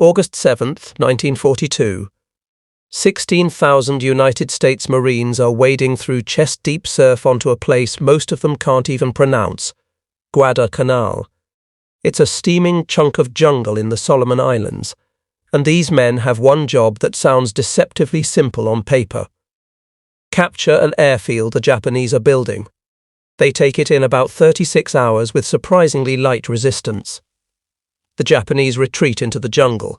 August 7th, 1942. 16,000 United States Marines are wading through chest-deep surf onto a place most of them can't even pronounce, Guadalcanal. It's a steaming chunk of jungle in the Solomon Islands, and these men have one job that sounds deceptively simple on paper. Capture an airfield the Japanese are building. They take it in about 36 hours with surprisingly light resistance. The Japanese retreat into the jungle.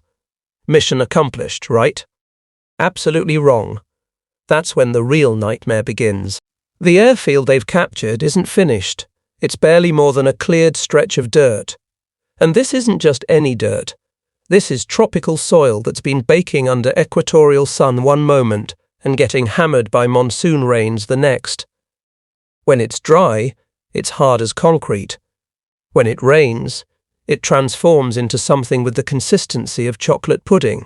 Mission accomplished, right? Absolutely wrong. That's when the real nightmare begins. The airfield they've captured isn't finished. It's barely more than a cleared stretch of dirt. And this isn't just any dirt. This is tropical soil that's been baking under equatorial sun one moment and getting hammered by monsoon rains the next. When it's dry, it's hard as concrete. When it rains, it transforms into something with the consistency of chocolate pudding.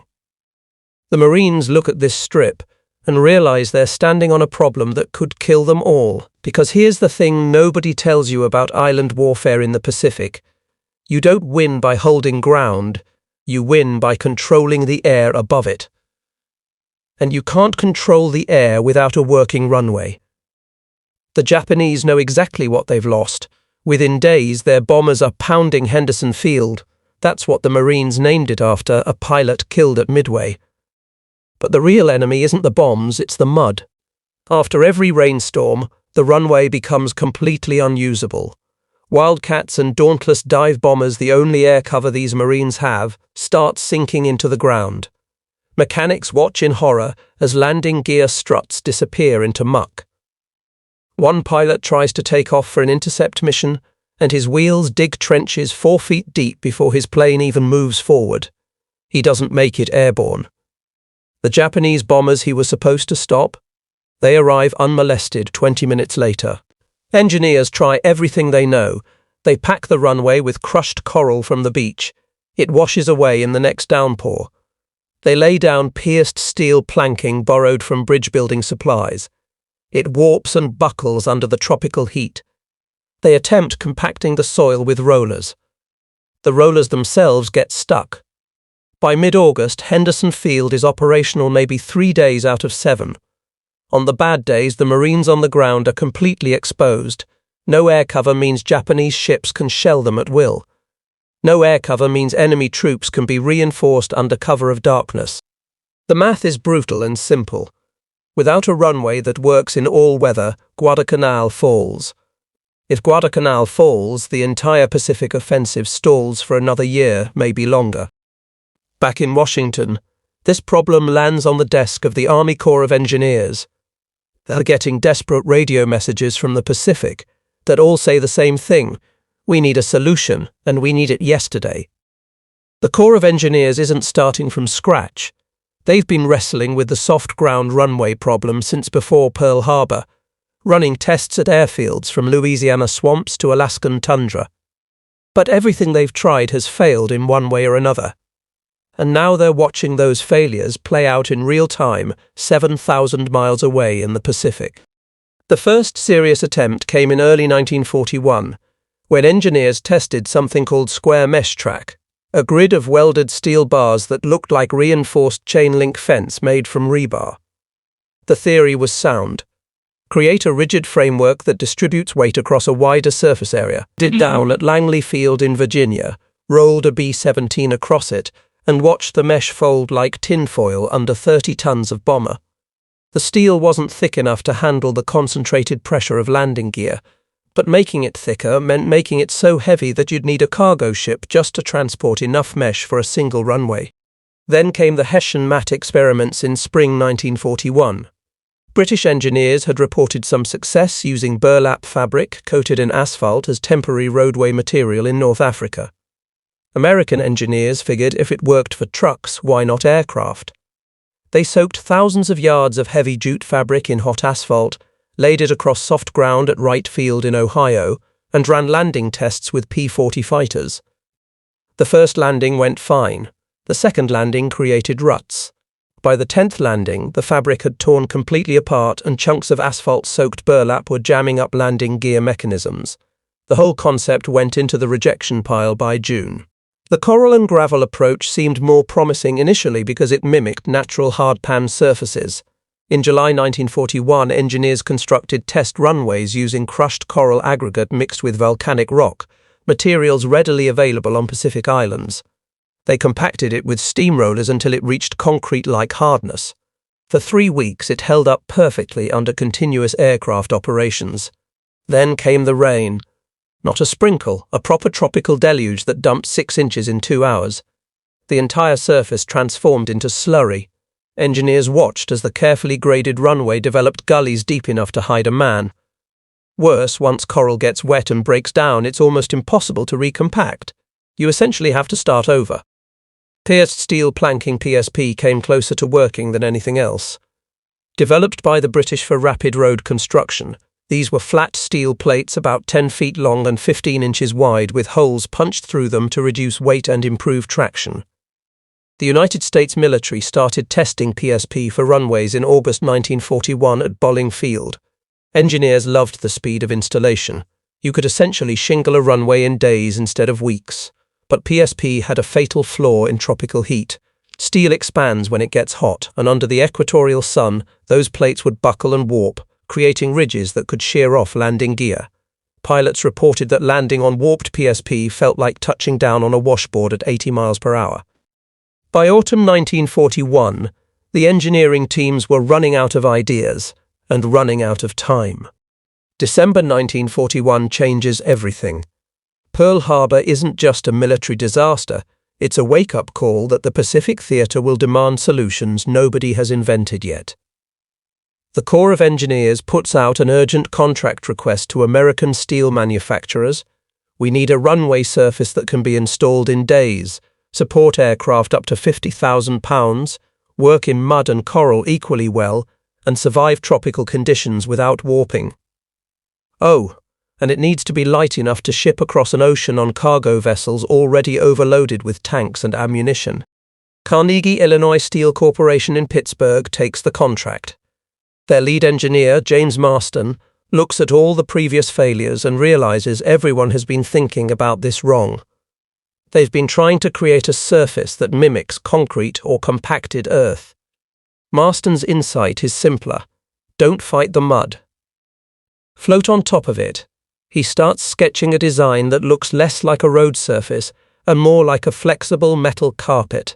The Marines look at this strip and realize they're standing on a problem that could kill them all, because here's the thing nobody tells you about island warfare in the Pacific. You don't win by holding ground, you win by controlling the air above it. And you can't control the air without a working runway. The Japanese know exactly what they've lost. Within days, their bombers are pounding Henderson Field. That's what the Marines named it after, a pilot killed at Midway. But the real enemy isn't the bombs, it's the mud. After every rainstorm, the runway becomes completely unusable. Wildcats and dauntless dive bombers, the only air cover these Marines have, start sinking into the ground. Mechanics watch in horror as landing gear struts disappear into muck. One pilot tries to take off for an intercept mission, and his wheels dig trenches 4 feet deep before his plane even moves forward. He doesn't make it airborne. The Japanese bombers he was supposed to stop, they arrive unmolested 20 minutes later. Engineers try everything they know. They pack the runway with crushed coral from the beach. It washes away in the next downpour. They lay down pierced steel planking borrowed from bridge-building supplies. It warps and buckles under the tropical heat. They attempt compacting the soil with rollers. The rollers themselves get stuck. By mid-August, Henderson Field is operational maybe 3 days out of 7. On the bad days, the Marines on the ground are completely exposed. No air cover means Japanese ships can shell them at will. No air cover means enemy troops can be reinforced under cover of darkness. The math is brutal and simple. Without a runway that works in all weather, Guadalcanal falls. If Guadalcanal falls, the entire Pacific offensive stalls for another year, maybe longer. Back in Washington, this problem lands on the desk of the Army Corps of Engineers. They're getting desperate radio messages from the Pacific that all say the same thing. We need a solution, and we need it yesterday. The Corps of Engineers isn't starting from scratch. They've been wrestling with the soft ground runway problem since before Pearl Harbor, running tests at airfields from Louisiana swamps to Alaskan tundra. But everything they've tried has failed in one way or another. And now they're watching those failures play out in real time 7,000 miles away in the Pacific. The first serious attempt came in early 1941, when engineers tested something called square mesh track, a grid of welded steel bars that looked like reinforced chain-link fence made from rebar. The theory was sound. Create a rigid framework that distributes weight across a wider surface area. Did down at Langley Field in Virginia, rolled a B-17 across it, and watched the mesh fold like tinfoil under 30 tons of bomber. The steel wasn't thick enough to handle the concentrated pressure of landing gear, but making it thicker meant making it so heavy that you'd need a cargo ship just to transport enough mesh for a single runway. Then came the Henderson Mat experiments in spring 1941. British engineers had reported some success using burlap fabric coated in asphalt as temporary roadway material in North Africa. American engineers figured if it worked for trucks, why not aircraft? They soaked thousands of yards of heavy jute fabric in hot asphalt, laid it across soft ground at Wright Field in Ohio, and ran landing tests with P-40 fighters. The first landing went fine. The second landing created ruts. By the 10th landing, the fabric had torn completely apart and chunks of asphalt-soaked burlap were jamming up landing gear mechanisms. The whole concept went into the rejection pile by June. The coral and gravel approach seemed more promising initially because it mimicked natural hard-pan surfaces. In July 1941, engineers constructed test runways using crushed coral aggregate mixed with volcanic rock, materials readily available on Pacific islands. They compacted it with steamrollers until it reached concrete-like hardness. For 3 weeks, it held up perfectly under continuous aircraft operations. Then came the rain. Not a sprinkle, a proper tropical deluge that dumped 6 inches in 2 hours. The entire surface transformed into slurry. Engineers watched as the carefully graded runway developed gullies deep enough to hide a man. Worse, once coral gets wet and breaks down, it's almost impossible to recompact. You essentially have to start over. Pierced steel planking (PSP) came closer to working than anything else. Developed by the British for rapid road construction, these were flat steel plates about 10 feet long and 15 inches wide with holes punched through them to reduce weight and improve traction. The United States military started testing PSP for runways in August 1941 at Bolling Field. Engineers loved the speed of installation. You could essentially shingle a runway in days instead of weeks. But PSP had a fatal flaw in tropical heat. Steel expands when it gets hot, and under the equatorial sun, those plates would buckle and warp, creating ridges that could shear off landing gear. Pilots reported that landing on warped PSP felt like touching down on a washboard at 80 miles per hour. By autumn 1941, the engineering teams were running out of ideas and running out of time. December 1941 changes everything. Pearl Harbor isn't just a military disaster, it's a wake-up call that the Pacific Theater will demand solutions nobody has invented yet. The Corps of Engineers puts out an urgent contract request to American steel manufacturers. We need a runway surface that can be installed in days, support aircraft up to 50,000 pounds, work in mud and coral equally well, and survive tropical conditions without warping. Oh, and it needs to be light enough to ship across an ocean on cargo vessels already overloaded with tanks and ammunition. Carnegie-Illinois Steel Corporation in Pittsburgh takes the contract. Their lead engineer, James Marston, looks at all the previous failures and realizes everyone has been thinking about this wrong. They've been trying to create a surface that mimics concrete or compacted earth. Marston's insight is simpler. Don't fight the mud. Float on top of it. He starts sketching a design that looks less like a road surface and more like a flexible metal carpet.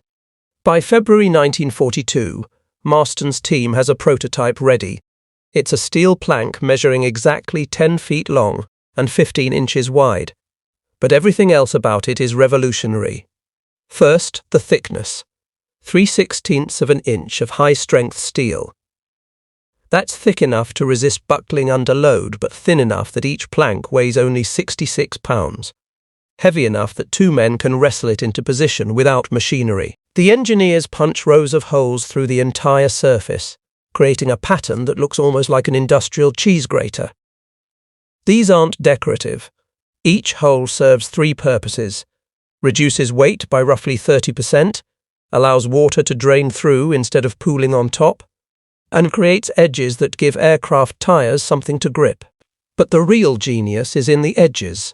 By February 1942, Marston's team has a prototype ready. It's a steel plank measuring exactly 10 feet long and 15 inches wide. But everything else about it is revolutionary. First, the thickness. 3/16 of an inch of high-strength steel. That's thick enough to resist buckling under load, but thin enough that each plank weighs only 66 pounds. Heavy enough that 2 men can wrestle it into position without machinery. The engineers punch rows of holes through the entire surface, creating a pattern that looks almost like an industrial cheese grater. These aren't decorative. Each hole serves 3 purposes: reduces weight by roughly 30%, allows water to drain through instead of pooling on top, and creates edges that give aircraft tires something to grip. But the real genius is in the edges.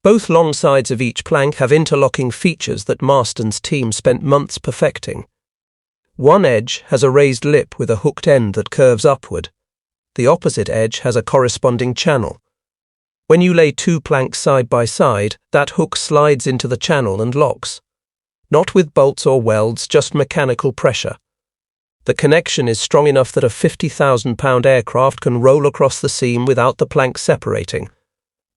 Both long sides of each plank have interlocking features that Marston's team spent months perfecting. One edge has a raised lip with a hooked end that curves upward. The opposite edge has a corresponding channel. When you lay 2 planks side by side, that hook slides into the channel and locks. Not with bolts or welds, just mechanical pressure. The connection is strong enough that a 50,000-pound aircraft can roll across the seam without the plank separating.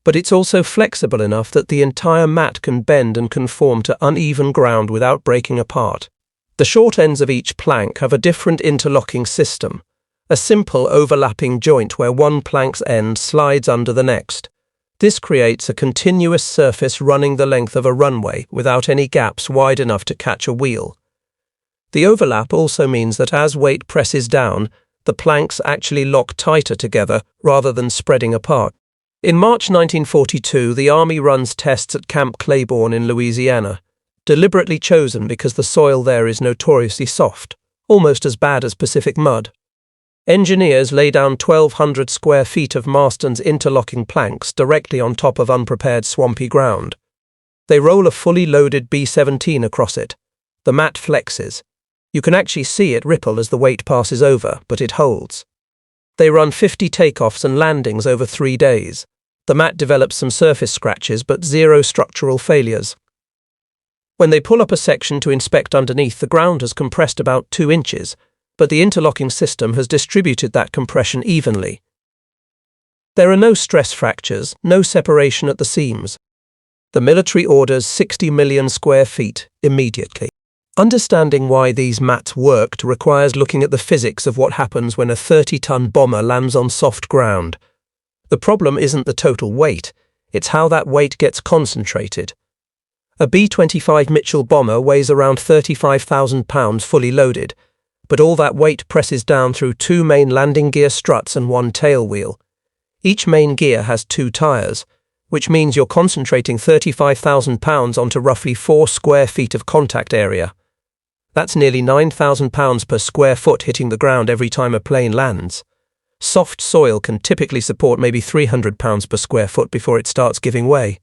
But it's also flexible enough that the entire mat can bend and conform to uneven ground without breaking apart. The short ends of each plank have a different interlocking system, a simple overlapping joint where one plank's end slides under the next. This creates a continuous surface running the length of a runway without any gaps wide enough to catch a wheel. The overlap also means that as weight presses down, the planks actually lock tighter together rather than spreading apart. In March 1942, the Army runs tests at Camp Claiborne in Louisiana, deliberately chosen because the soil there is notoriously soft, almost as bad as Pacific mud. Engineers lay down 1,200 square feet of Marston's interlocking planks directly on top of unprepared swampy ground. They roll a fully loaded B-17 across it. The mat flexes. You can actually see it ripple as the weight passes over, but it holds. They run 50 takeoffs and landings over 3 days. The mat develops some surface scratches, but 0 structural failures. When they pull up a section to inspect underneath, the ground has compressed about 2 inches, but the interlocking system has distributed that compression evenly. There are no stress fractures, no separation at the seams. The military orders 60 million square feet immediately. Understanding why these mats worked requires looking at the physics of what happens when a 30-ton bomber lands on soft ground. The problem isn't the total weight, it's how that weight gets concentrated. A B-25 Mitchell bomber weighs around 35,000 pounds fully loaded, but all that weight presses down through 2 main landing gear struts and 1 tail wheel. Each main gear has 2 tyres, which means you're concentrating 35,000 pounds onto roughly 4 square feet of contact area. That's nearly 9,000 pounds per square foot hitting the ground every time a plane lands. Soft soil can typically support maybe 300 pounds per square foot before it starts giving way.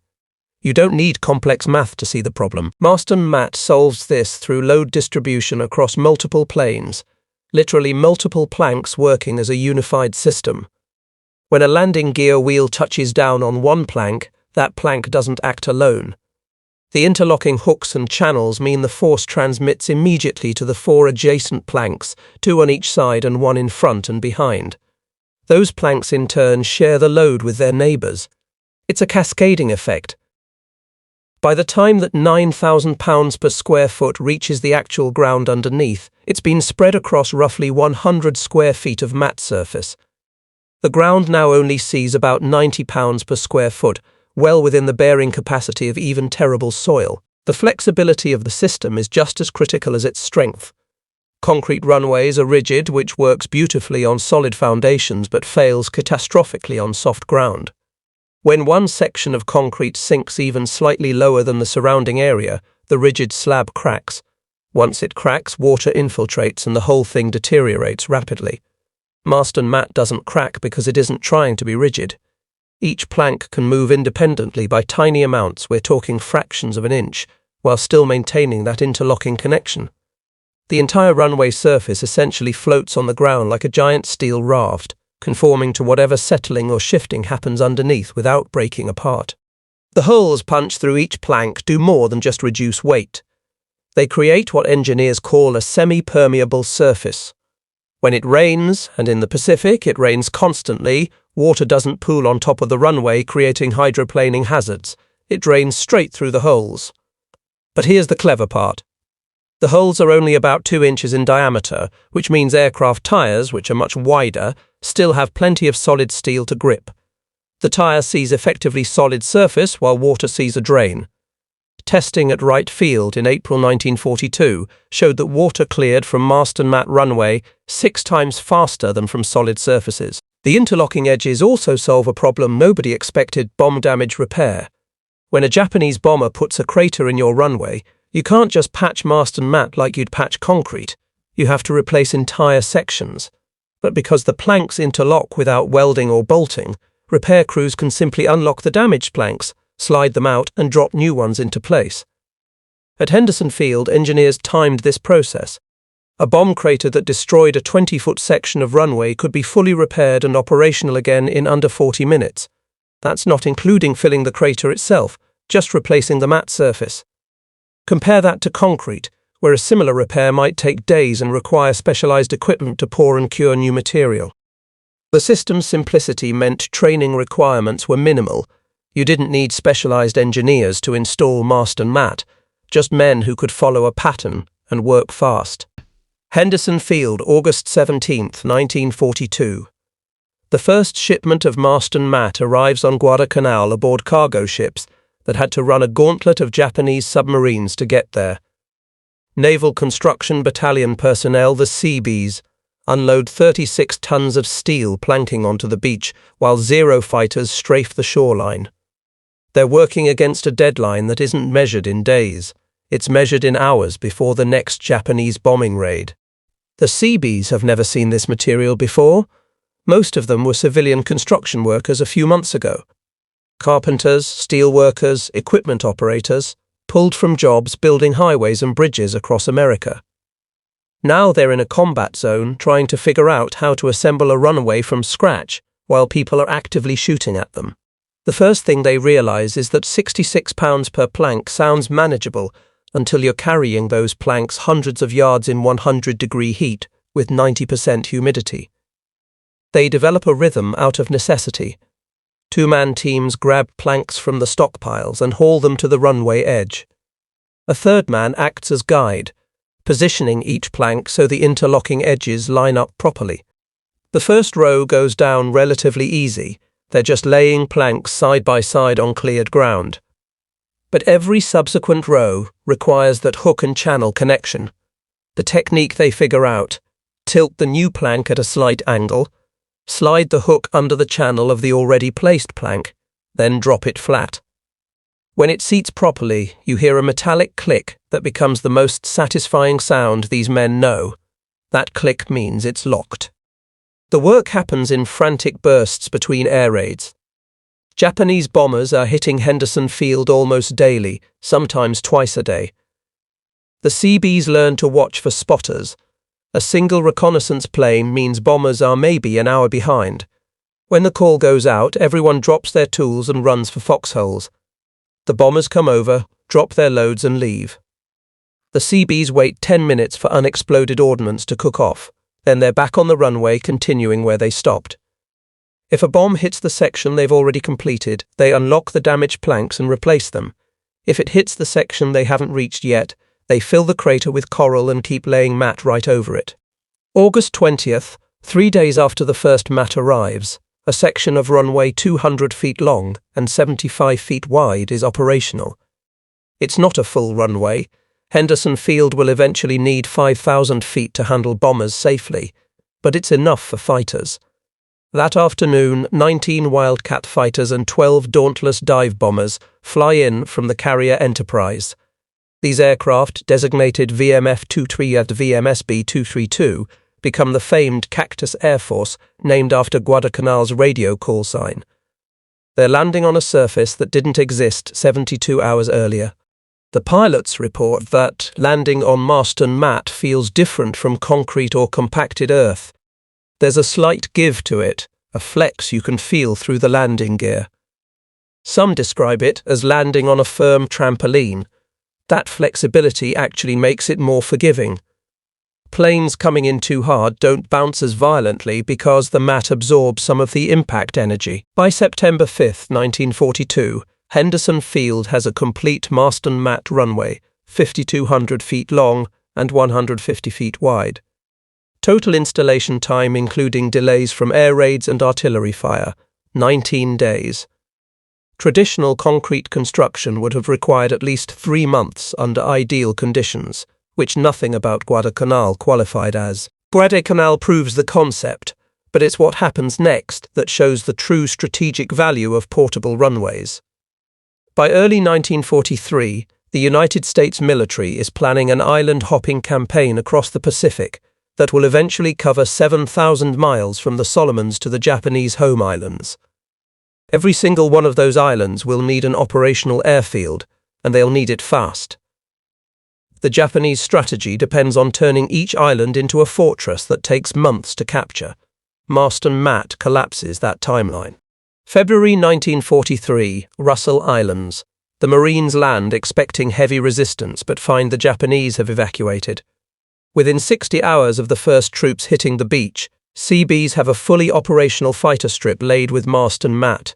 You don't need complex math to see the problem. Marston Mat solves this through load distribution across multiple planes, literally multiple planks working as a unified system. When a landing gear wheel touches down on one plank, that plank doesn't act alone. The interlocking hooks and channels mean the force transmits immediately to the 4 adjacent planks, 2 on each side and 1 in front and behind. Those planks in turn share the load with their neighbours. It's a cascading effect. By the time that 9,000 pounds per square foot reaches the actual ground underneath, it's been spread across roughly 100 square feet of mat surface. The ground now only sees about 90 pounds per square foot, well within the bearing capacity of even terrible soil. The flexibility of the system is just as critical as its strength. Concrete runways are rigid, which works beautifully on solid foundations but fails catastrophically on soft ground. When one section of concrete sinks even slightly lower than the surrounding area, the rigid slab cracks. Once it cracks, water infiltrates and the whole thing deteriorates rapidly. Marston Mat doesn't crack because it isn't trying to be rigid. Each plank can move independently by tiny amounts, we're talking fractions of an inch, while still maintaining that interlocking connection. The entire runway surface essentially floats on the ground like a giant steel raft, conforming to whatever settling or shifting happens underneath without breaking apart. The holes punched through each plank do more than just reduce weight. They create what engineers call a semi-permeable surface. When it rains, and in the Pacific it rains constantly, water doesn't pool on top of the runway, creating hydroplaning hazards. It drains straight through the holes. But here's the clever part. The holes are only about 2 inches in diameter, which means aircraft tyres, which are much wider, still have plenty of solid steel to grip. The tyre sees effectively solid surface while water sees a drain. Testing at Wright Field in April 1942 showed that water cleared from Marston Mat runway 6 times faster than from solid surfaces. The interlocking edges also solve a problem nobody expected: bomb damage repair. When a Japanese bomber puts a crater in your runway, you can't just patch Marston Mat like you'd patch concrete. You have to replace entire sections. But because the planks interlock without welding or bolting, repair crews can simply unlock the damaged planks, slide them out and drop new ones into place. At Henderson Field, engineers timed this process. A bomb crater that destroyed a 20-foot section of runway could be fully repaired and operational again in under 40 minutes. That's not including filling the crater itself, just replacing the mat surface. Compare that to concrete, where a similar repair might take days and require specialized equipment to pour and cure new material. The system's simplicity meant training requirements were minimal. You didn't need specialized engineers to install Marston Mat, just men who could follow a pattern and work fast. Henderson Field, August 17, 1942. The first shipment of Marston Mat arrives on Guadalcanal aboard cargo ships that had to run a gauntlet of Japanese submarines to get there. Naval Construction Battalion personnel, the Seabees, unload 36 tons of steel planking onto the beach while Zero fighters strafe the shoreline. They're working against a deadline that isn't measured in days. It's measured in hours before the next Japanese bombing raid. The Seabees have never seen this material before. Most of them were civilian construction workers a few months ago. Carpenters, steelworkers, equipment operators, pulled from jobs building highways and bridges across America. Now they're in a combat zone trying to figure out how to assemble a runway from scratch while people are actively shooting at them. The first thing they realize is that 66 pounds per plank sounds manageable until you're carrying those planks hundreds of yards in 100-degree heat with 90% humidity. They develop a rhythm out of necessity. Two-man teams grab planks from the stockpiles and haul them to the runway edge. A third man acts as guide, positioning each plank so the interlocking edges line up properly. The first row goes down relatively easy. They're just laying planks side by side on cleared ground. But every subsequent row requires that hook and channel connection. The technique they figure out: tilt the new plank at a slight angle, slide the hook under the channel of the already placed plank, then drop it flat. When it seats properly, you hear a metallic click that becomes the most satisfying sound these men know. That click means it's locked. The work happens in frantic bursts between air raids. Japanese bombers are hitting Henderson Field almost daily, sometimes twice a day. The Seabees learn to watch for spotters. A single reconnaissance plane means bombers are maybe an hour behind. When the call goes out, everyone drops their tools and runs for foxholes. The bombers come over, drop their loads and leave. The Seabees wait 10 minutes for unexploded ordnance to cook off. Then they're back on the runway, continuing where they stopped. If a bomb hits the section they've already completed, they unlock the damaged planks and replace them. If it hits the section they haven't reached yet, they fill the crater with coral and keep laying mat right over it. August 20th, 3 days after the first mat arrives, a section of runway 200 feet long and 75 feet wide is operational. It's not a full runway. Henderson Field will eventually need 5,000 feet to handle bombers safely, but it's enough for fighters. That afternoon, 19 Wildcat fighters and 12 Dauntless dive bombers fly in from the carrier Enterprise. These aircraft, designated VMF-23 and VMSB-232, become the famed Cactus Air Force, named after Guadalcanal's radio call sign. They're landing on a surface that didn't exist 72 hours earlier. The pilots report that landing on Marston Mat feels different from concrete or compacted earth. There's a slight give to it, a flex you can feel through the landing gear. Some describe it as landing on a firm trampoline. That flexibility actually makes it more forgiving. Planes coming in too hard don't bounce as violently because the mat absorbs some of the impact energy. By September 5, 1942, Henderson Field has a complete Marston Mat runway, 5,200 feet long and 150 feet wide. Total installation time, including delays from air raids and artillery fire, 19 days. Traditional concrete construction would have required at least 3 months under ideal conditions, which nothing about Guadalcanal qualified as. Guadalcanal proves the concept, but it's what happens next that shows the true strategic value of portable runways. By early 1943, the United States military is planning an island-hopping campaign across the Pacific that will eventually cover 7,000 miles from the Solomons to the Japanese home islands. Every single one of those islands will need an operational airfield, and they'll need it fast. The Japanese strategy depends on turning each island into a fortress that takes months to capture. Marston Mat collapses that timeline. February 1943, Russell Islands. The Marines land expecting heavy resistance but find the Japanese have evacuated. Within 60 hours of the first troops hitting the beach, Seabees have a fully operational fighter strip laid with Marston Mat.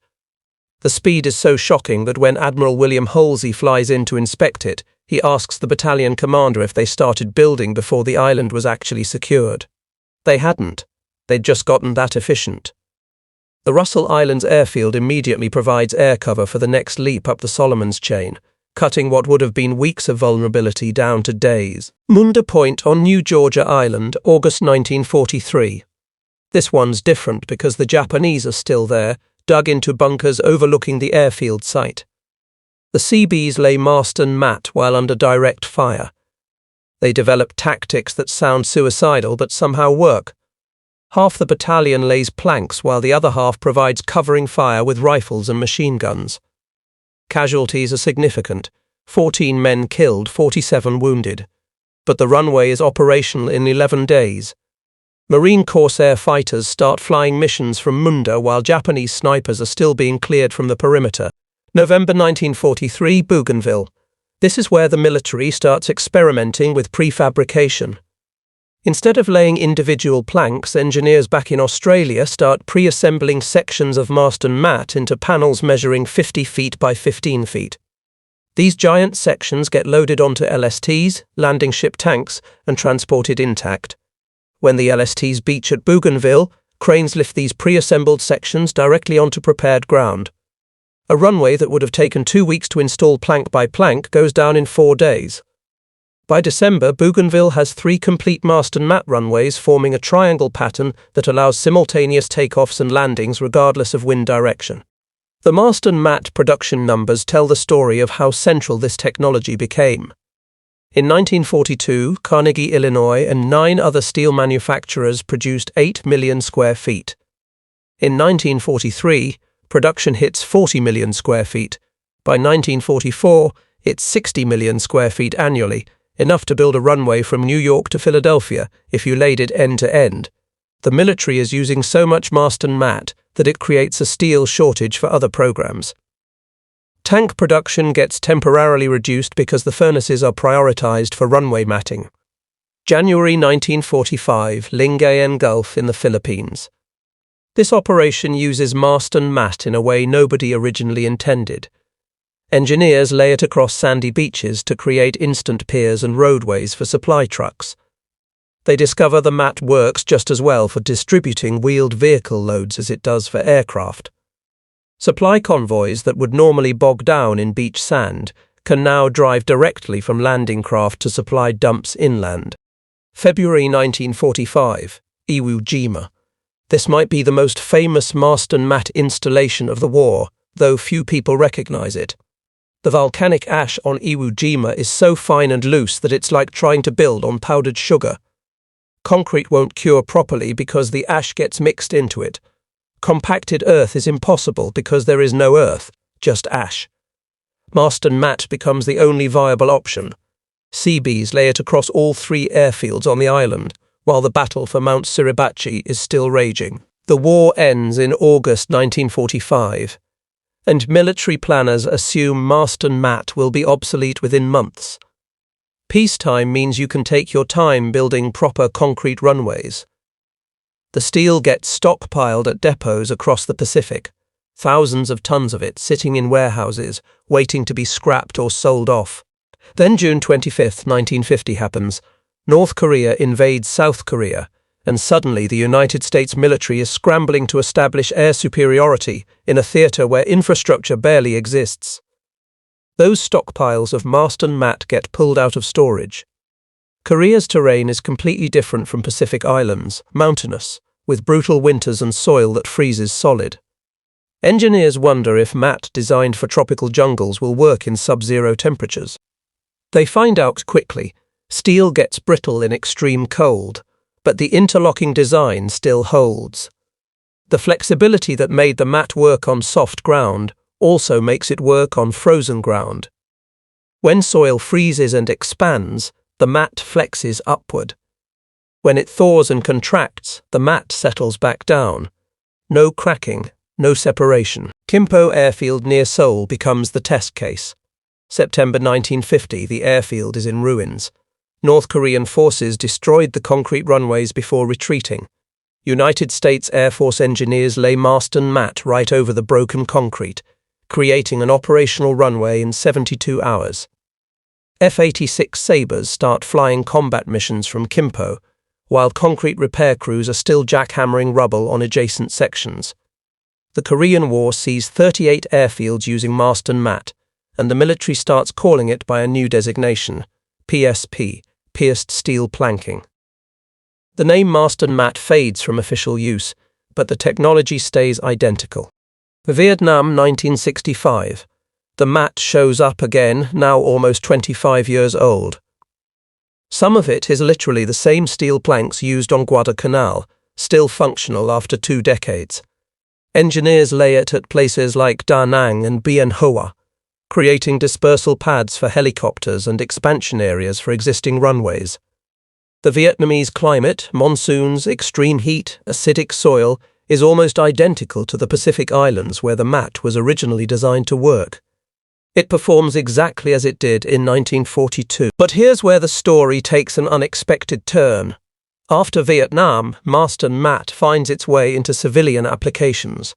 The speed is so shocking that when Admiral William Halsey flies in to inspect it, he asks the battalion commander if they started building before the island was actually secured. They hadn't. They'd just gotten that efficient. The Russell Islands airfield immediately provides air cover for the next leap up the Solomons chain, cutting what would have been weeks of vulnerability down to days. Munda Point on New Georgia Island, August 1943. This one's different because the Japanese are still there, dug into bunkers overlooking the airfield site. The Seabees lay Marston Mat while under direct fire. They develop tactics that sound suicidal but somehow work. Half the battalion lays planks while the other half provides covering fire with rifles and machine guns. Casualties are significant: 14 men killed, 47 wounded. But the runway is operational in 11 days. Marine Corsair fighters start flying missions from Munda while Japanese snipers are still being cleared from the perimeter. November 1943, Bougainville. This is where the military starts experimenting with prefabrication. Instead of laying individual planks, engineers back in Australia start pre-assembling sections of Marston Mat into panels measuring 50 feet by 15 feet. These giant sections get loaded onto LSTs, landing ship tanks, and transported intact. When the LSTs beach at Bougainville, cranes lift these pre-assembled sections directly onto prepared ground. A runway that would have taken 2 weeks to install plank by plank goes down in 4 days. By December, Bougainville has 3 complete Marston Mat runways forming a triangle pattern that allows simultaneous takeoffs and landings regardless of wind direction. The Marston Mat production numbers tell the story of how central this technology became. In 1942, Carnegie-Illinois and 9 other steel manufacturers produced 8 million square feet. In 1943, production hits 40 million square feet. By 1944, it's 60 million square feet annually, enough to build a runway from New York to Philadelphia if you laid it end to end. The military is using so much Marston Mat that it creates a steel shortage for other programs. Tank production gets temporarily reduced because the furnaces are prioritized for runway matting. January 1945, Lingayen Gulf in the Philippines. This operation uses Marston Mat in a way nobody originally intended. Engineers lay it across sandy beaches to create instant piers and roadways for supply trucks. They discover the mat works just as well for distributing wheeled vehicle loads as it does for aircraft. Supply convoys that would normally bog down in beach sand can now drive directly from landing craft to supply dumps inland. February 1945, Iwo Jima. This might be the most famous Marston Mat installation of the war, though few people recognize it. The volcanic ash on Iwo Jima is so fine and loose that it's like trying to build on powdered sugar. Concrete won't cure properly because the ash gets mixed into it. Compacted earth is impossible because there is no earth, just ash. Marston Mat becomes the only viable option. Seabees lay it across all 3 airfields on the island, while the battle for Mount Suribachi is still raging. The war ends in August 1945. And military planners assume Marston Mat will be obsolete within months. Peacetime means you can take your time building proper concrete runways. The steel gets stockpiled at depots across the Pacific, thousands of tons of it sitting in warehouses, waiting to be scrapped or sold off. Then June 25, 1950 happens. North Korea invades South Korea, and suddenly the United States military is scrambling to establish air superiority in a theater where infrastructure barely exists. Those stockpiles of Marston Mat get pulled out of storage. Korea's terrain is completely different from Pacific Islands, mountainous, with brutal winters and soil that freezes solid. Engineers wonder if mat designed for tropical jungles will work in sub-zero temperatures. They find out quickly: steel gets brittle in extreme cold, but the interlocking design still holds. The flexibility that made the mat work on soft ground also makes it work on frozen ground. When soil freezes and expands, the mat flexes upward. When it thaws and contracts, the mat settles back down. No cracking, no separation. Kimpo Airfield near Seoul becomes the test case. September 1950, the airfield is in ruins. North Korean forces destroyed the concrete runways before retreating. United States Air Force engineers lay Marston Mat right over the broken concrete, creating an operational runway in 72 hours. F-86 Sabres start flying combat missions from Kimpo, while concrete repair crews are still jackhammering rubble on adjacent sections. The Korean War sees 38 airfields using Marston Mat, and the military starts calling it by a new designation, PSP, pierced steel planking. The name Marston Mat fades from official use, but the technology stays identical. Vietnam 1965. The mat shows up again, now almost 25 years old. Some of it is literally the same steel planks used on Guadalcanal, still functional after 2 decades. Engineers lay it at places like Da Nang and Bien Hoa, creating dispersal pads for helicopters and expansion areas for existing runways. The Vietnamese climate, monsoons, extreme heat, acidic soil, is almost identical to the Pacific Islands where the Mat was originally designed to work. It performs exactly as it did in 1942. But here's where the story takes an unexpected turn. After Vietnam, Marston Mat finds its way into civilian applications.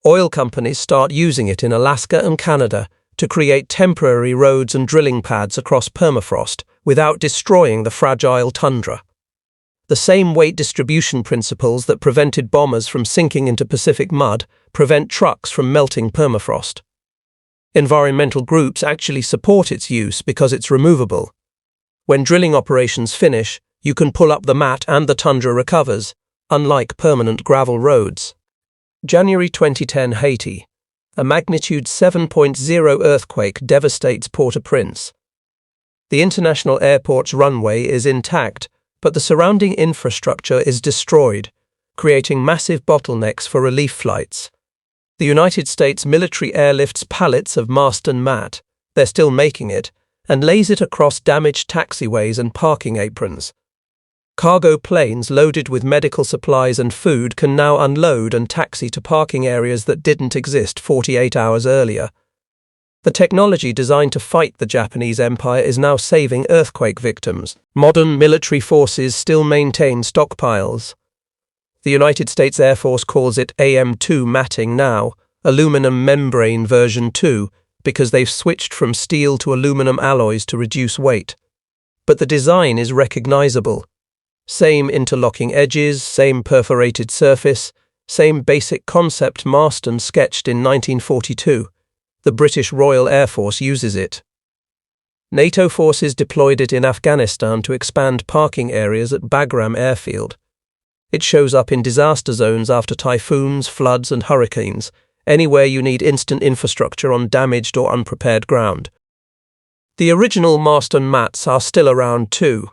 Oil companies start using it in Alaska and Canada to create temporary roads and drilling pads across permafrost without destroying the fragile tundra. The same weight distribution principles that prevented bombers from sinking into Pacific mud prevent trucks from melting permafrost. Environmental groups actually support its use because it's removable. When drilling operations finish, you can pull up the mat and the tundra recovers, unlike permanent gravel roads. January 2010, Haiti. A magnitude 7.0 earthquake devastates Port-au-Prince. The international airport's runway is intact, but the surrounding infrastructure is destroyed, creating massive bottlenecks for relief flights. The United States military airlifts pallets of Marston Mat, they're still making it, and lays it across damaged taxiways and parking aprons. Cargo planes loaded with medical supplies and food can now unload and taxi to parking areas that didn't exist 48 hours earlier. The technology designed to fight the Japanese Empire is now saving earthquake victims. Modern military forces still maintain stockpiles. The United States Air Force calls it AM2 matting now, aluminum membrane version 2, because they've switched from steel to aluminum alloys to reduce weight. But the design is recognizable. Same interlocking edges, same perforated surface, same basic concept Marston sketched in 1942. The British Royal Air Force uses it. NATO forces deployed it in Afghanistan to expand parking areas at Bagram Airfield. It shows up in disaster zones after typhoons, floods and hurricanes, anywhere you need instant infrastructure on damaged or unprepared ground. The original Marston Mats are still around too.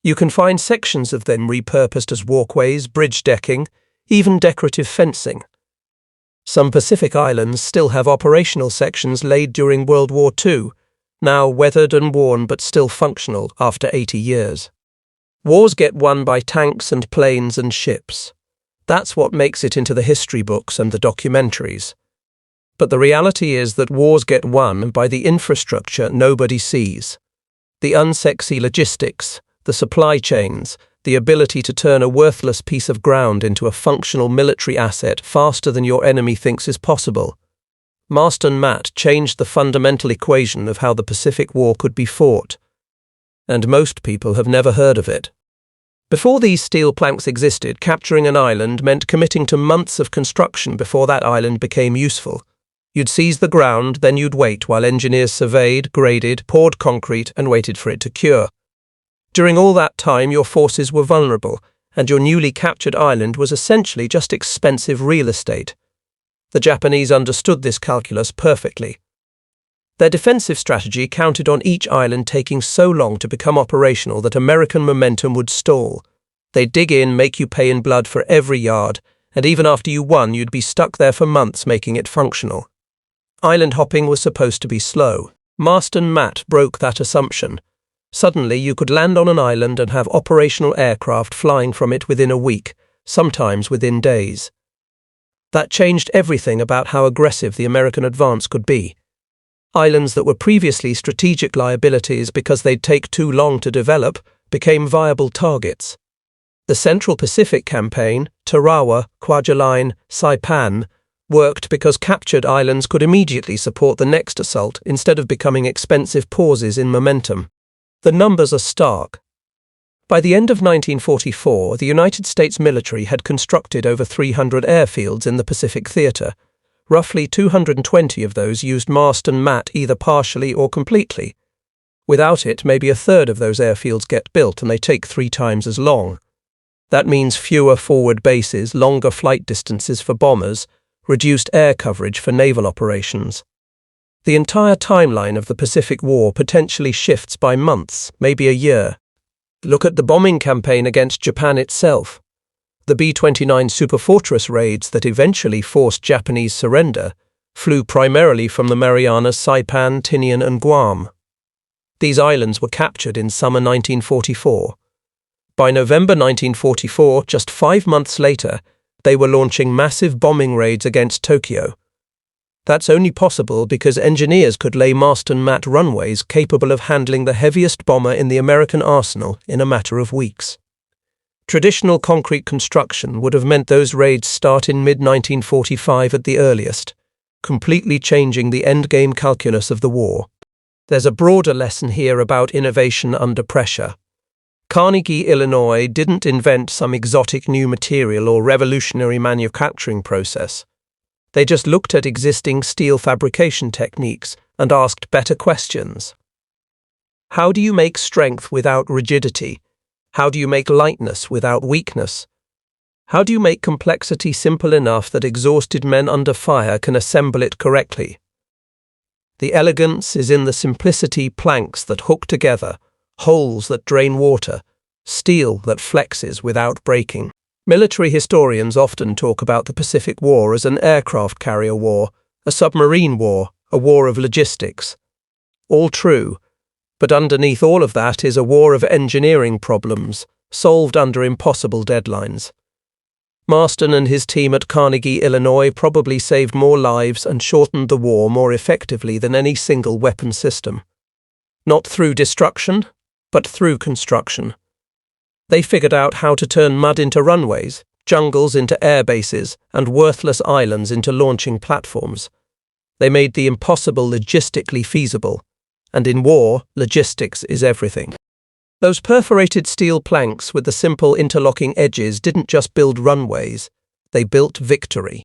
You can find sections of them repurposed as walkways, bridge decking, even decorative fencing. Some Pacific islands still have operational sections laid during World War II, now weathered and worn but still functional after 80 years. Wars get won by tanks and planes and ships. That's what makes it into the history books and the documentaries. But the reality is that wars get won by the infrastructure nobody sees. The unsexy logistics, the supply chains, the ability to turn a worthless piece of ground into a functional military asset faster than your enemy thinks is possible. Marston Mat changed the fundamental equation of how the Pacific War could be fought. And most people have never heard of it. Before these steel planks existed, capturing an island meant committing to months of construction before that island became useful. You'd seize the ground, then you'd wait while engineers surveyed, graded, poured concrete, and waited for it to cure. During all that time, your forces were vulnerable, and your newly captured island was essentially just expensive real estate. The Japanese understood this calculus perfectly. Their defensive strategy counted on each island taking so long to become operational that American momentum would stall. They'd dig in, make you pay in blood for every yard, and even after you won, you'd be stuck there for months making it functional. Island hopping was supposed to be slow. Marston Mat broke that assumption. Suddenly, you could land on an island and have operational aircraft flying from it within a week, sometimes within days. That changed everything about how aggressive the American advance could be. Islands that were previously strategic liabilities because they'd take too long to develop became viable targets. The Central Pacific Campaign, Tarawa, Kwajalein, Saipan, worked because captured islands could immediately support the next assault instead of becoming expensive pauses in momentum. The numbers are stark. By the end of 1944, the United States military had constructed over 300 airfields in the Pacific Theater. Roughly 220 of those used Marston Mat either partially or completely. Without it, maybe a third of those airfields get built and they take 3 times as long. That means fewer forward bases, longer flight distances for bombers, reduced air coverage for naval operations. The entire timeline of the Pacific War potentially shifts by months, maybe a year. Look at the bombing campaign against Japan itself. The B-29 superfortress raids that eventually forced Japanese surrender flew primarily from the Marianas, Saipan, Tinian and Guam. These islands were captured in summer 1944. By November 1944, just 5 months later, they were launching massive bombing raids against Tokyo. That's only possible because engineers could lay Marston Mat runways capable of handling the heaviest bomber in the American arsenal in a matter of weeks. Traditional concrete construction would have meant those raids start in mid-1945 at the earliest, completely changing the endgame calculus of the war. There's a broader lesson here about innovation under pressure. Carnegie-Illinois didn't invent some exotic new material or revolutionary manufacturing process. They just looked at existing steel fabrication techniques and asked better questions. How do you make strength without rigidity? How do you make lightness without weakness? How do you make complexity simple enough that exhausted men under fire can assemble it correctly? The elegance is in the simplicity: planks that hook together, holes that drain water, steel that flexes without breaking. Military historians often talk about the Pacific War as an aircraft carrier war, a submarine war, a war of logistics. All true, but underneath all of that is a war of engineering problems, solved under impossible deadlines. Marston and his team at Carnegie-Illinois probably saved more lives and shortened the war more effectively than any single weapon system. Not through destruction, but through construction. They figured out how to turn mud into runways, jungles into air bases, and worthless islands into launching platforms. They made the impossible logistically feasible, and in war, logistics is everything. Those perforated steel planks with the simple interlocking edges didn't just build runways, they built victory.